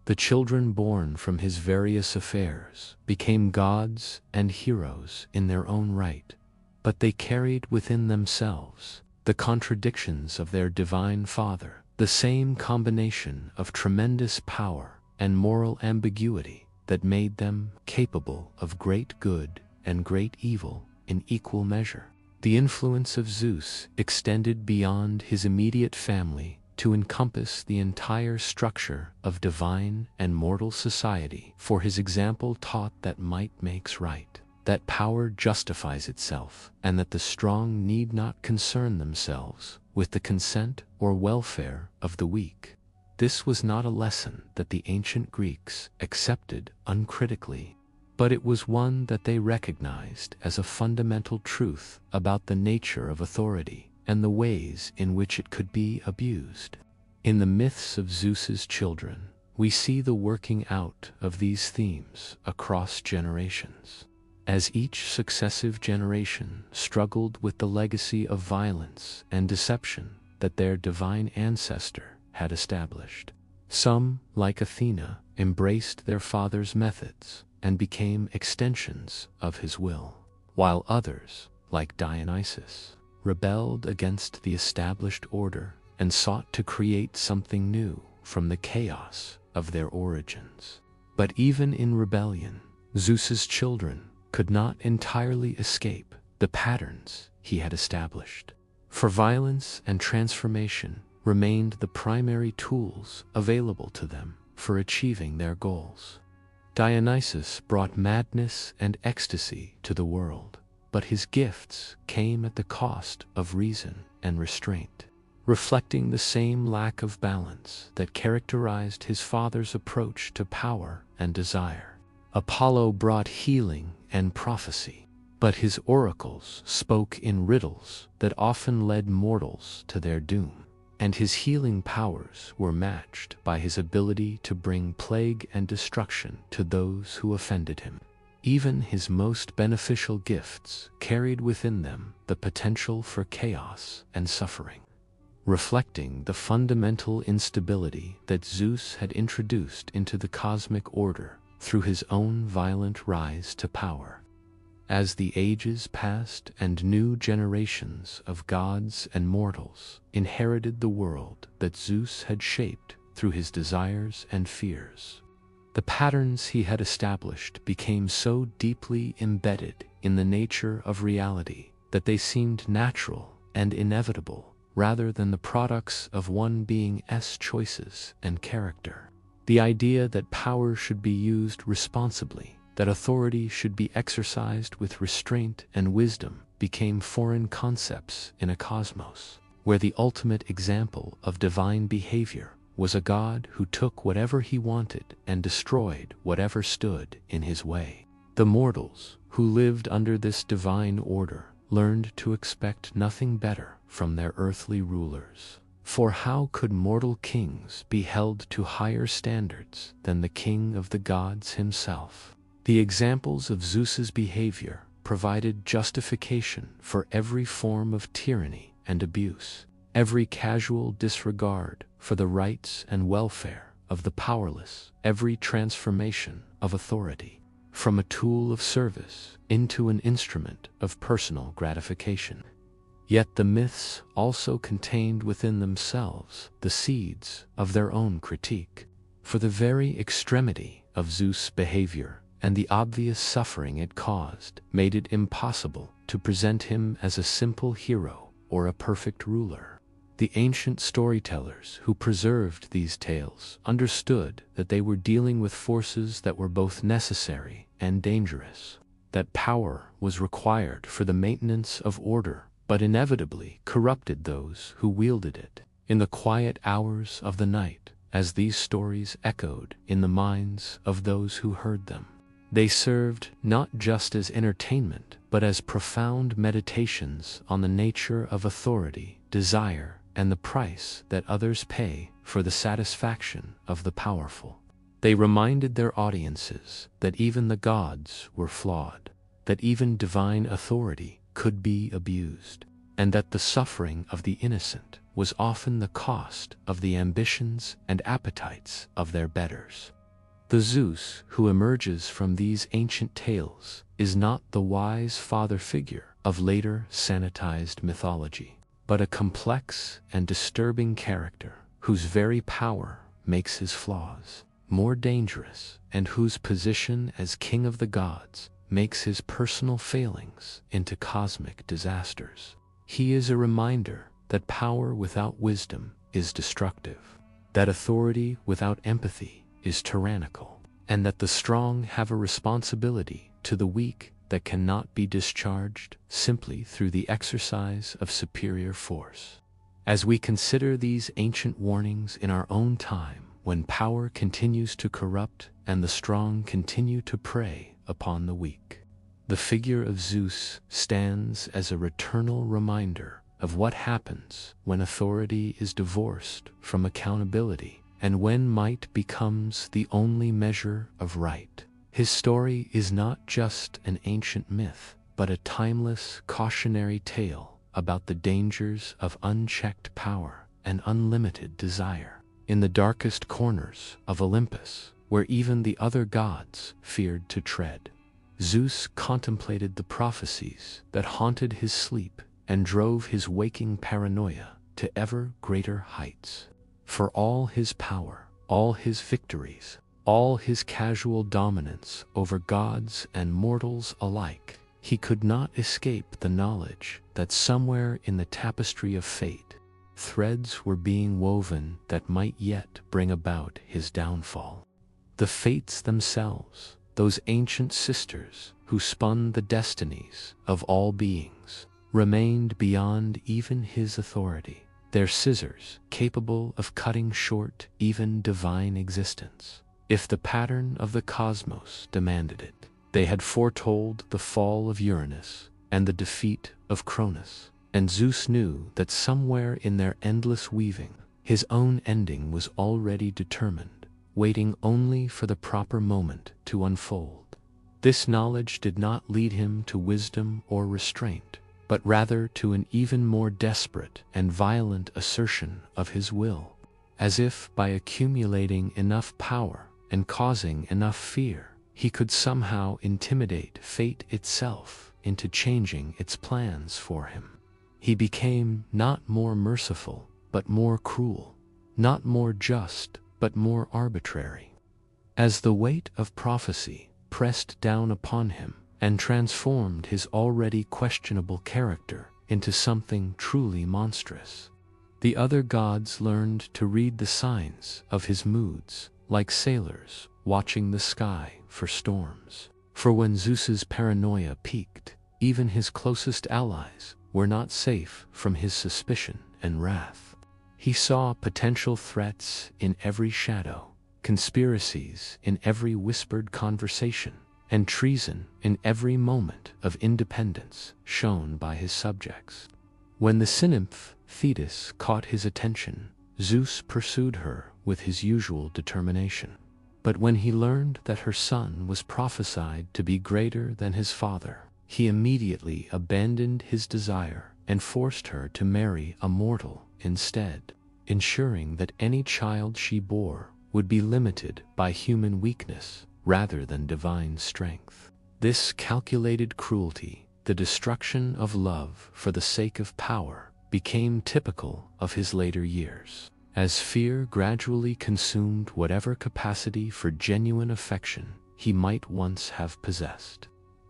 The children born from his various affairs became gods and heroes in their own right, but they carried within themselves the contradictions of their divine father, the same combination of tremendous power and moral ambiguity that made them capable of great good and great evil in equal measure. The influence of Zeus extended beyond his immediate family to encompass the entire structure of divine and mortal society, for his example taught that might makes right, that power justifies itself, and that the strong need not concern themselves with the consent or welfare of the weak. This was not a lesson that the ancient Greeks accepted uncritically, but it was one that they recognized as a fundamental truth about the nature of authority and the ways in which it could be abused. In the myths of Zeus's children, we see the working out of these themes across generations. As each successive generation struggled with the legacy of violence and deception that their divine ancestor had established, some, like Athena, embraced their father's methods and became extensions of his will, while others, like Dionysus, rebelled against the established order and sought to create something new from the chaos of their origins. But even in rebellion, Zeus's children could not entirely escape the patterns he had established, for violence and transformation remained the primary tools available to them for achieving their goals. Dionysus brought madness and ecstasy to the world, but his gifts came at the cost of reason and restraint, reflecting the same lack of balance that characterized his father's approach to power and desire. Apollo brought healing and prophecy, but his oracles spoke in riddles that often led mortals to their doom, and his healing powers were matched by his ability to bring plague and destruction to those who offended him. Even his most beneficial gifts carried within them the potential for chaos and suffering, reflecting the fundamental instability that Zeus had introduced into the cosmic order through his own violent rise to power. As the ages passed and new generations of gods and mortals inherited the world that Zeus had shaped through his desires and fears, the patterns he had established became so deeply embedded in the nature of reality that they seemed natural and inevitable rather than the products of one being's choices and character. The idea that power should be used responsibly, that authority should be exercised with restraint and wisdom, became foreign concepts in a cosmos where the ultimate example of divine behavior was a god who took whatever he wanted and destroyed whatever stood in his way. The mortals who lived under this divine order learned to expect nothing better from their earthly rulers. For how could mortal kings be held to higher standards than the king of the gods himself? The examples of Zeus's behavior provided justification for every form of tyranny and abuse, every casual disregard for the rights and welfare of the powerless, every transformation of authority from a tool of service into an instrument of personal gratification. Yet the myths also contained within themselves the seeds of their own critique, for the very extremity of Zeus' behavior and the obvious suffering it caused made it impossible to present him as a simple hero or a perfect ruler. The ancient storytellers who preserved these tales understood that they were dealing with forces that were both necessary and dangerous, that power was required for the maintenance of order, but inevitably corrupted those who wielded it. In the quiet hours of the night, as these stories echoed in the minds of those who heard them, they served not just as entertainment, but as profound meditations on the nature of authority, desire, and the price that others pay for the satisfaction of the powerful. They reminded their audiences that even the gods were flawed, that even divine authority could be abused, and that the suffering of the innocent was often the cost of the ambitions and appetites of their betters. The Zeus who emerges from these ancient tales is not the wise father figure of later sanitized mythology, but a complex and disturbing character whose very power makes his flaws more dangerous, and whose position as king of the gods makes his personal failings into cosmic disasters. He is a reminder that power without wisdom is destructive, that authority without empathy is tyrannical, and that the strong have a responsibility to the weak that cannot be discharged simply through the exercise of superior force. As we consider these ancient warnings in our own time, when power continues to corrupt and the strong continue to prey upon the weak, the figure of Zeus stands as a eternal reminder of what happens when authority is divorced from accountability and when might becomes the only measure of right. His story is not just an ancient myth, but a timeless cautionary tale about the dangers of unchecked power and unlimited desire. In the darkest corners of Olympus, where even the other gods feared to tread, Zeus contemplated the prophecies that haunted his sleep and drove his waking paranoia to ever greater heights. For all his power, all his victories, all his casual dominance over gods and mortals alike, he could not escape the knowledge that somewhere in the tapestry of fate, threads were being woven that might yet bring about his downfall. The fates themselves, those ancient sisters who spun the destinies of all beings, remained beyond even his authority, their scissors capable of cutting short even divine existence, if the pattern of the cosmos demanded it. They had foretold the fall of Uranus and the defeat of Cronus, and Zeus knew that somewhere in their endless weaving, his own ending was already determined, waiting only for the proper moment to unfold. This knowledge did not lead him to wisdom or restraint, but rather to an even more desperate and violent assertion of his will, as if by accumulating enough power and causing enough fear, he could somehow intimidate fate itself into changing its plans for him. He became not more merciful, but more cruel, not more just, but more arbitrary. As the weight of prophecy pressed down upon him and transformed his already questionable character into something truly monstrous, the other gods learned to read the signs of his moods, like sailors watching the sky for storms. For when Zeus's paranoia peaked, even his closest allies were not safe from his suspicion and wrath. He saw potential threats in every shadow, conspiracies in every whispered conversation, and treason in every moment of independence shown by his subjects. When the sea-nymph Thetis caught his attention, Zeus pursued her with his usual determination. But when he learned that her son was prophesied to be greater than his father, he immediately abandoned his desire and forced her to marry a mortal instead, ensuring that any child she bore would be limited by human weakness rather than divine strength. This calculated cruelty, the destruction of love for the sake of power, became typical of his later years, as fear gradually consumed whatever capacity for genuine affection he might once have possessed.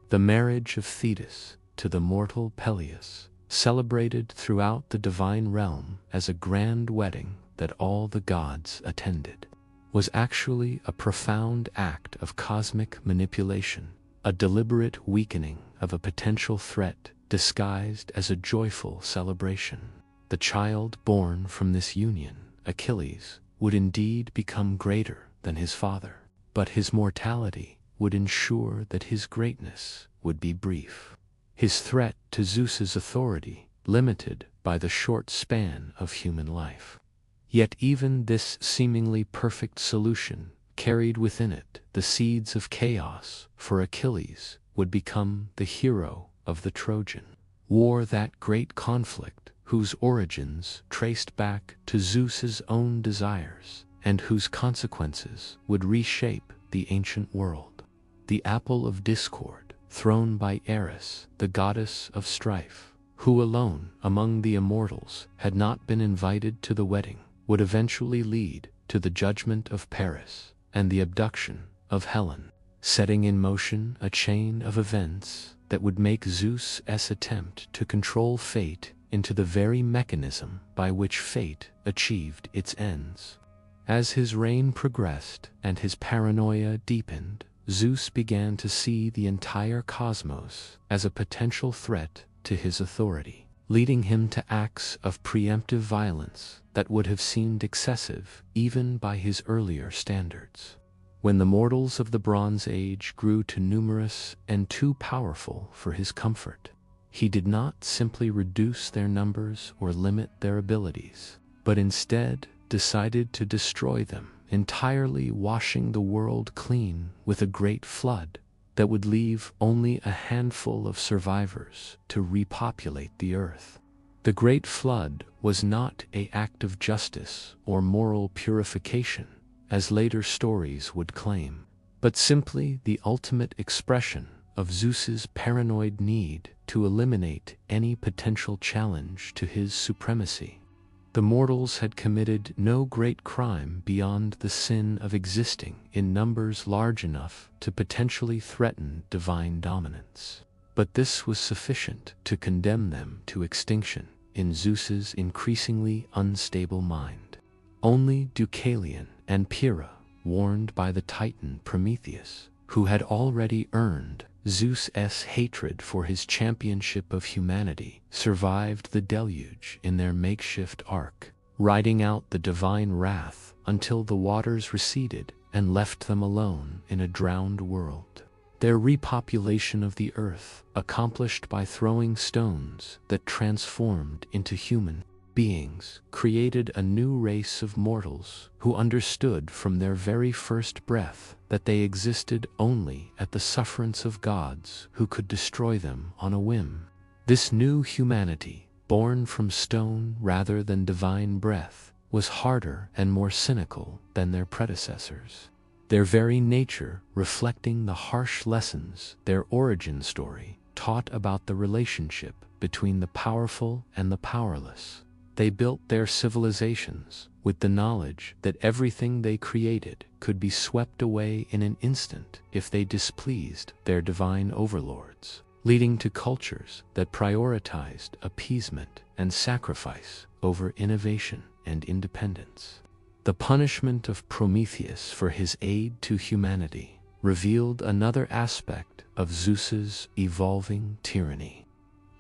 The marriage of Thetis to the mortal Peleus, celebrated throughout the divine realm as a grand wedding that all the gods attended, was actually a profound act of cosmic manipulation, a deliberate weakening of a potential threat disguised as a joyful celebration. The child born from this union, Achilles, would indeed become greater than his father, but his mortality would ensure that his greatness would be brief. His threat to Zeus's authority limited by the short span of human life. Yet even this seemingly perfect solution carried within it the seeds of chaos, for Achilles would become the hero of the Trojan War, that great conflict whose origins traced back to Zeus's own desires and whose consequences would reshape the ancient world. The apple of discord, thrown by Eris, the goddess of strife, who alone among the immortals had not been invited to the wedding, would eventually lead to the judgment of Paris and the abduction of Helen, setting in motion a chain of events that would make Zeus's attempt to control fate into the very mechanism by which fate achieved its ends. As his reign progressed and his paranoia deepened, Zeus began to see the entire cosmos as a potential threat to his authority, leading him to acts of preemptive violence that would have seemed excessive even by his earlier standards. When the mortals of the Bronze Age grew too numerous and too powerful for his comfort, he did not simply reduce their numbers or limit their abilities, but instead decided to destroy them entirely, washing the world clean with a great flood that would leave only a handful of survivors to repopulate the earth. The Great Flood was not an act of justice or moral purification, as later stories would claim, but simply the ultimate expression of Zeus's paranoid need to eliminate any potential challenge to his supremacy. The mortals had committed no great crime beyond the sin of existing in numbers large enough to potentially threaten divine dominance. But this was sufficient to condemn them to extinction in Zeus's increasingly unstable mind. Only Deucalion and Pyrrha warned by the Titan Prometheus, who had already earned Zeus's hatred for his championship of humanity, survived the deluge in their makeshift ark, riding out the divine wrath until the waters receded and left them alone in a drowned world. Their repopulation of the earth, accomplished by throwing stones that transformed into human beings, created a new race of mortals who understood from their very first breath that they existed only at the sufferance of gods who could destroy them on a whim. This new humanity, born from stone rather than divine breath, was harder and more cynical than their predecessors, their very nature reflecting the harsh lessons their origin story taught about the relationship between the powerful and the powerless. They built their civilizations with the knowledge that everything they created could be swept away in an instant if they displeased their divine overlords, leading to cultures that prioritized appeasement and sacrifice over innovation and independence. The punishment of Prometheus for his aid to humanity revealed another aspect of Zeus's evolving tyranny.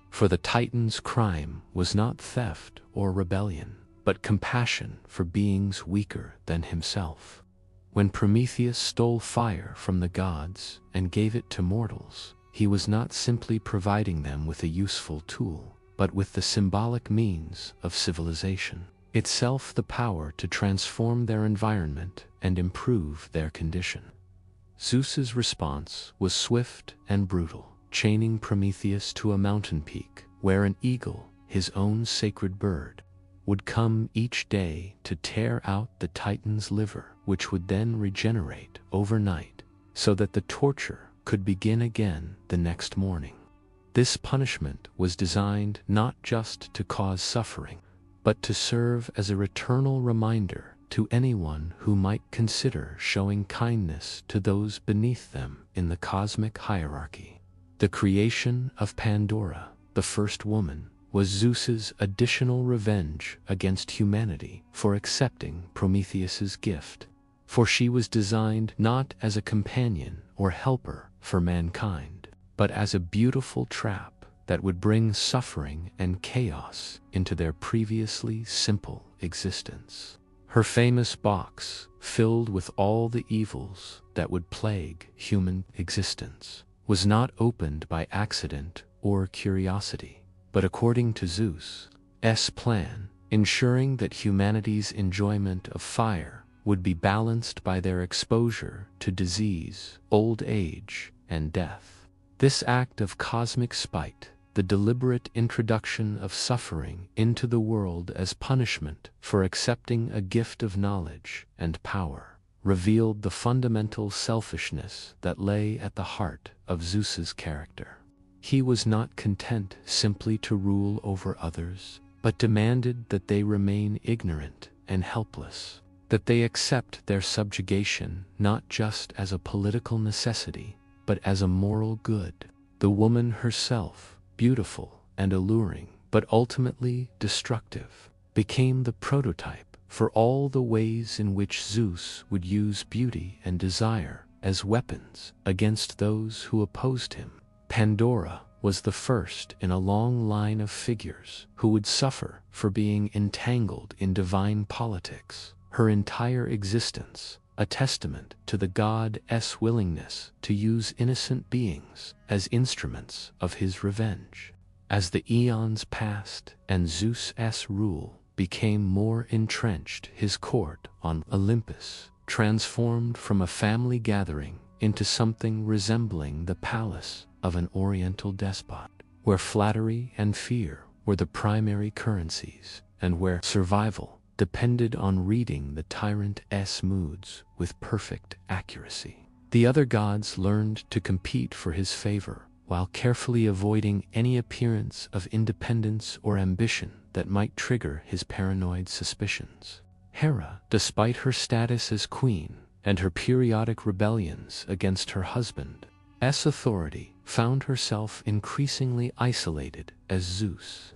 For the Titan's crime was not theft or rebellion, but compassion for beings weaker than himself. When Prometheus stole fire from the gods and gave it to mortals, he was not simply providing them with a useful tool, but with the symbolic means of civilization, itself the power to transform their environment and improve their condition. Zeus's response was swift and brutal, chaining Prometheus to a mountain peak where an eagle, his own sacred bird, would come each day to tear out the Titan's liver, which would then regenerate overnight so that the torture could begin again the next morning. This punishment was designed not just to cause suffering, but to serve as a eternal reminder to anyone who might consider showing kindness to those beneath them in the cosmic hierarchy. The creation of Pandora, the first woman, was Zeus's additional revenge against humanity for accepting Prometheus's gift, for she was designed not as a companion or helper for mankind, but as a beautiful trap that would bring suffering and chaos into their previously simple existence. Her famous box, filled with all the evils that would plague human existence, was not opened by accident or curiosity, but according to Zeus's plan, ensuring that humanity's enjoyment of fire would be balanced by their exposure to disease, old age, and death. This act of cosmic spite, the deliberate introduction of suffering into the world as punishment for accepting a gift of knowledge and power, revealed the fundamental selfishness that lay at the heart of Zeus's character. He was not content simply to rule over others, but demanded that they remain ignorant and helpless, that they accept their subjugation not just as a political necessity, but as a moral good. The woman herself, beautiful and alluring, but ultimately destructive, became the prototype for all the ways in which Zeus would use beauty and desire as weapons against those who opposed him. Pandora was the first in a long line of figures who would suffer for being entangled in divine politics, her entire existence a testament to the god's willingness to use innocent beings as instruments of his revenge. As the eons passed and Zeus's rule became more entrenched, his court on Olympus transformed from a family gathering into something resembling the palace of an oriental despot, where flattery and fear were the primary currencies, and where survival depended on reading the tyrant's moods with perfect accuracy. The other gods learned to compete for his favor, while carefully avoiding any appearance of independence or ambition that might trigger his paranoid suspicions. Hera, despite her status as queen and her periodic rebellions against her husband's authority, found herself increasingly isolated as Zeus's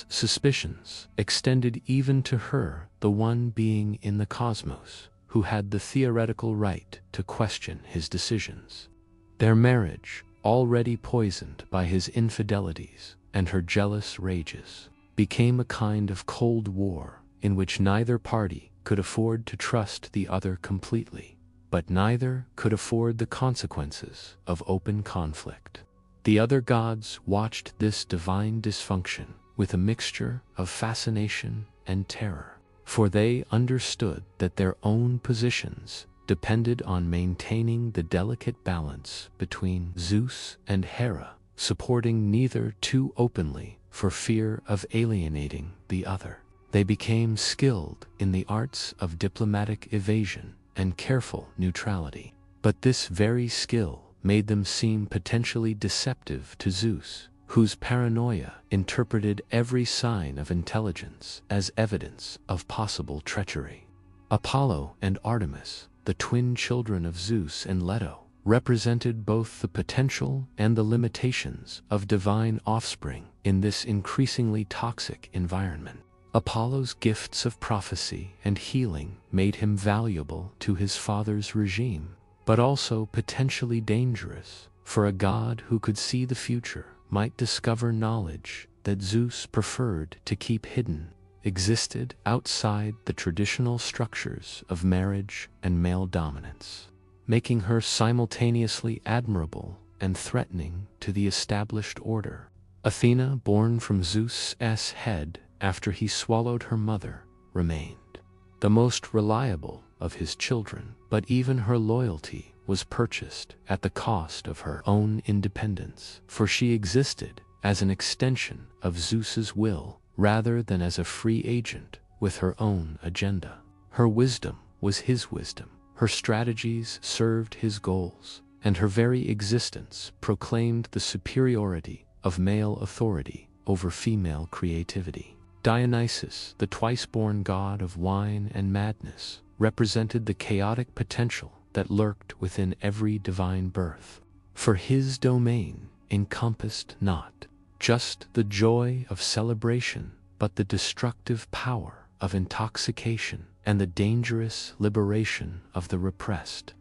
suspicions extended even to her, the one being in the cosmos who had the theoretical right to question his decisions. Their marriage, already poisoned by his infidelities and her jealous rages, became a kind of cold war in which neither party could afford to trust the other completely, but neither could afford the consequences of open conflict. The other gods watched this divine dysfunction with a mixture of fascination and terror, for they understood that their own positions depended on maintaining the delicate balance between Zeus and Hera, supporting neither too openly for fear of alienating the other. They became skilled in the arts of diplomatic evasion and careful neutrality, but this very skill made them seem potentially deceptive to Zeus, whose paranoia interpreted every sign of intelligence as evidence of possible treachery. Apollo and Artemis, the twin children of Zeus and Leto, represented both the potential and the limitations of divine offspring in this increasingly toxic environment. Apollo's gifts of prophecy and healing made him valuable to his father's regime, but also potentially dangerous, for a god who could see the future might discover knowledge that Zeus preferred to keep hidden, existed outside the traditional structures of marriage and male dominance, making her simultaneously admirable and threatening to the established order. Athena, born from Zeus's head after he swallowed her mother, remained the most reliable of his children, but even her loyalty was purchased at the cost of her own independence, for she existed as an extension of Zeus's will rather than as a free agent with her own agenda. Her wisdom was his wisdom, her strategies served his goals, and her very existence proclaimed the superiority of male authority over female creativity. Dionysus, the twice-born god of wine and madness, represented the chaotic potential that lurked within every divine birth, for his domain encompassed not just the joy of celebration, but the destructive power of intoxication and the dangerous liberation of the repressed.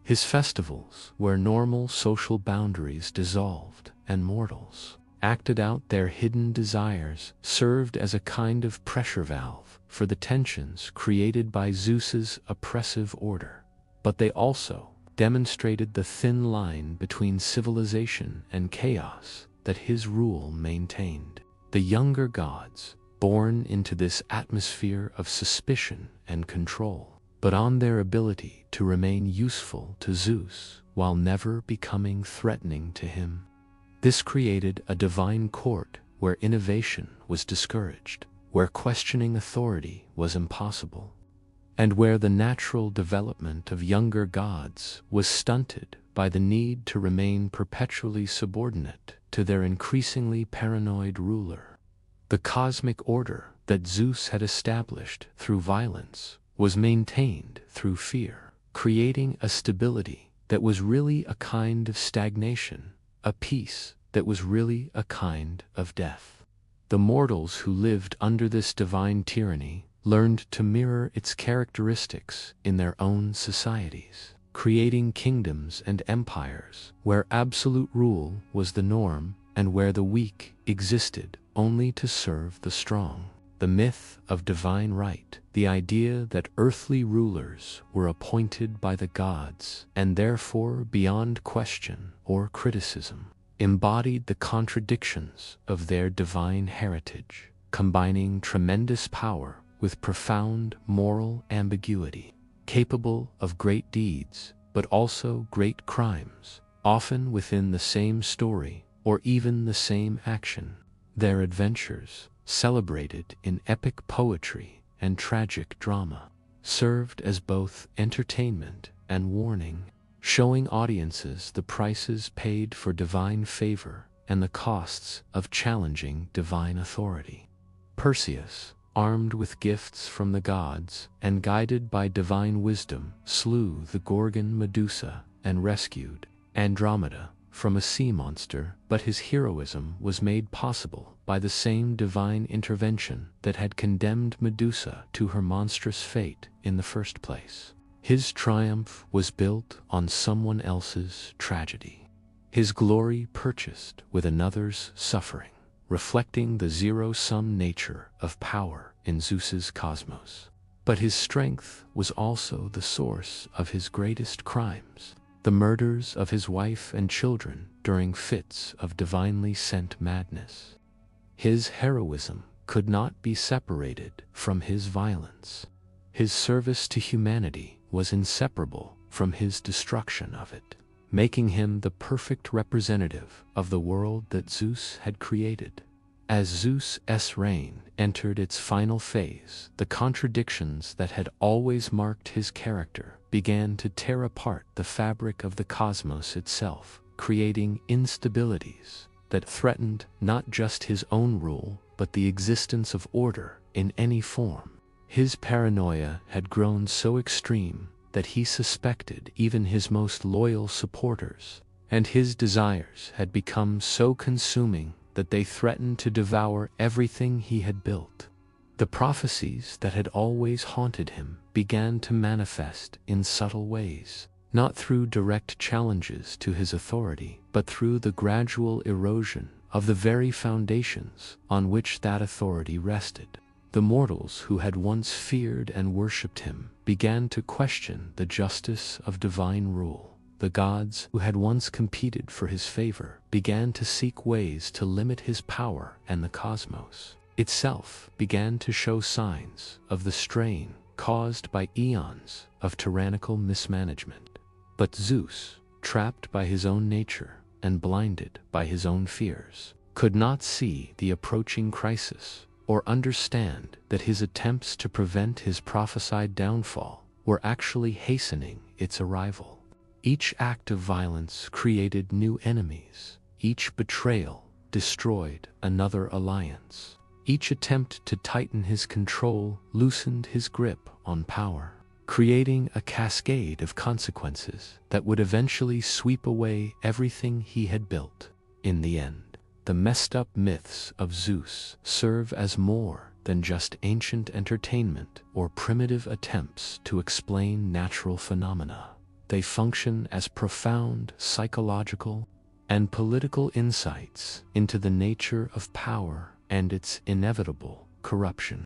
His festivals, where normal social boundaries dissolved and mortals acted out their hidden desires, served as a kind of pressure valve for the tensions created by Zeus's oppressive order. But they also demonstrated the thin line between civilization and chaos that his rule maintained. The younger gods, born into this atmosphere of suspicion and control, but on their ability to remain useful to Zeus while never becoming threatening to him. This created a divine court where innovation was discouraged, where questioning authority was impossible, and where the natural development of younger gods was stunted by the need to remain perpetually subordinate to their increasingly paranoid ruler. The cosmic order that Zeus had established through violence was maintained through fear, creating a stability that was really a kind of stagnation, a peace that was really a kind of death. The mortals who lived under this divine tyranny learned to mirror its characteristics in their own societies, creating kingdoms and empires where absolute rule was the norm and where the weak existed only to serve the strong. The myth of divine right, the idea that earthly rulers were appointed by the gods and therefore beyond question or criticism, embodied the contradictions of their divine heritage, combining tremendous power with profound moral ambiguity, capable of great deeds but also great crimes, often within the same story or even the same action. Their adventures, celebrated in epic poetry and tragic drama, served as both entertainment and warning, showing audiences the prices paid for divine favor and the costs of challenging divine authority. Perseus, armed with gifts from the gods and guided by divine wisdom, slew the Gorgon Medusa and rescued Andromeda from a sea monster, but his heroism was made possible by the same divine intervention that had condemned Medusa to her monstrous fate in the first place. His triumph was built on someone else's tragedy, his glory purchased with another's suffering, reflecting the zero-sum nature of power in Zeus's cosmos. But his strength was also the source of his greatest crimes, the murders of his wife and children during fits of divinely sent madness. His heroism could not be separated from his violence. His service to humanity was inseparable from his destruction of it, making him the perfect representative of the world that Zeus had created. As Zeus's reign entered its final phase, the contradictions that had always marked his character began to tear apart the fabric of the cosmos itself, creating instabilities that threatened not just his own rule, but the existence of order in any form. His paranoia had grown so extreme that he suspected even his most loyal supporters, and his desires had become so consuming that they threatened to devour everything he had built. The prophecies that had always haunted him began to manifest in subtle ways, not through direct challenges to his authority, but through the gradual erosion of the very foundations on which that authority rested. The mortals who had once feared and worshipped him began to question the justice of divine rule. The gods who had once competed for his favor began to seek ways to limit his power, and the cosmos itself began to show signs of the strain caused by eons of tyrannical mismanagement. But Zeus, trapped by his own nature and blinded by his own fears, could not see the approaching crisis or understand that his attempts to prevent his prophesied downfall were actually hastening its arrival. Each act of violence created new enemies. Each betrayal destroyed another alliance. Each attempt to tighten his control loosened his grip on power, creating a cascade of consequences that would eventually sweep away everything he had built. In the end, the messed-up myths of Zeus serve as more than just ancient entertainment or primitive attempts to explain natural phenomena. They function as profound psychological and political insights into the nature of power and its inevitable corruption.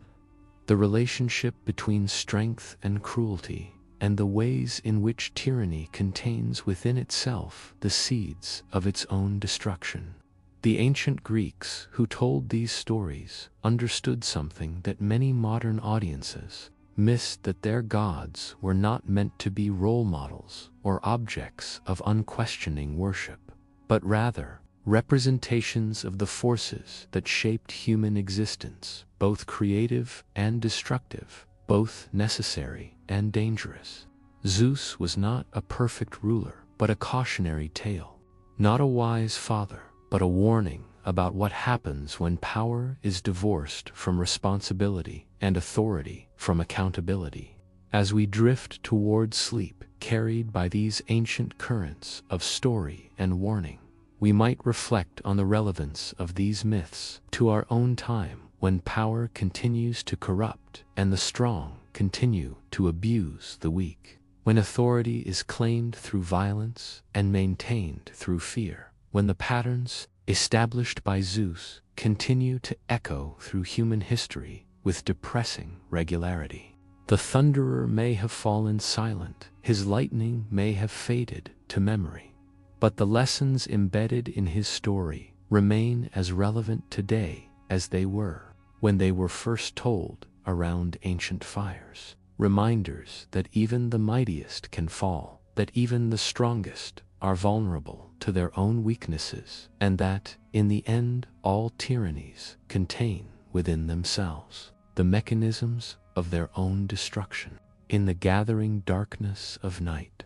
The relationship between strength and cruelty, and the ways in which tyranny contains within itself the seeds of its own destruction. The ancient Greeks who told these stories understood something that many modern audiences missed: that their gods were not meant to be role models or objects of unquestioning worship, but rather representations of the forces that shaped human existence, both creative and destructive, both necessary and dangerous. Zeus was not a perfect ruler, but a cautionary tale, not a wise father, but a warning about what happens when power is divorced from responsibility and authority from accountability. As we drift toward sleep, carried by these ancient currents of story and warning, we might reflect on the relevance of these myths to our own time, when power continues to corrupt and the strong continue to abuse the weak, when authority is claimed through violence and maintained through fear, when the patterns established by Zeus continue to echo through human history with depressing regularity. The thunderer may have fallen silent, his lightning may have faded to memory, but the lessons embedded in his story remain as relevant today as they were when they were first told around ancient fires. Reminders that even the mightiest can fall, that even the strongest are vulnerable to their own weaknesses, and that, in the end, all tyrannies contain within themselves the mechanisms of their own destruction. In the gathering darkness of night,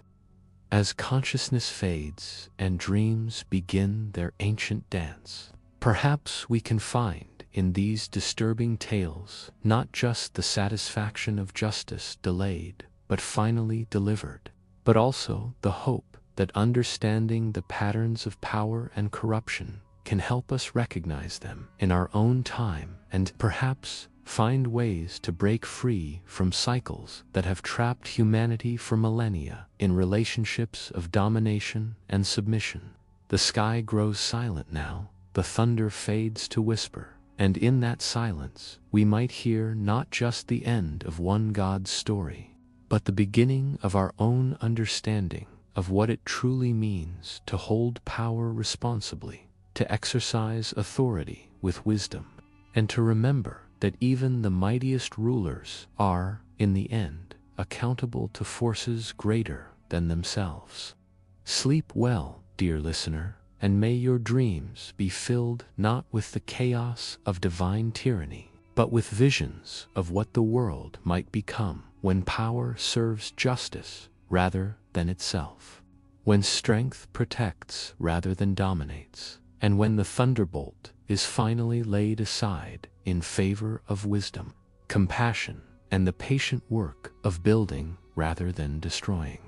as consciousness fades and dreams begin their ancient dance, perhaps we can find in these disturbing tales not just the satisfaction of justice delayed but finally delivered, but also the hope that understanding the patterns of power and corruption can help us recognize them in our own time and perhaps find ways to break free from cycles that have trapped humanity for millennia in relationships of domination and submission. The sky grows silent now, the thunder fades to whisper, and in that silence we might hear not just the end of one God's story, but the beginning of our own understanding of what it truly means to hold power responsibly, to exercise authority with wisdom, and to remember that even the mightiest rulers are, in the end, accountable to forces greater than themselves. Sleep well, dear listener, and may your dreams be filled not with the chaos of divine tyranny, but with visions of what the world might become when power serves justice rather than itself, when strength protects rather than dominates, and when the thunderbolt is finally laid aside in favor of wisdom, compassion, and the patient work of building rather than destroying.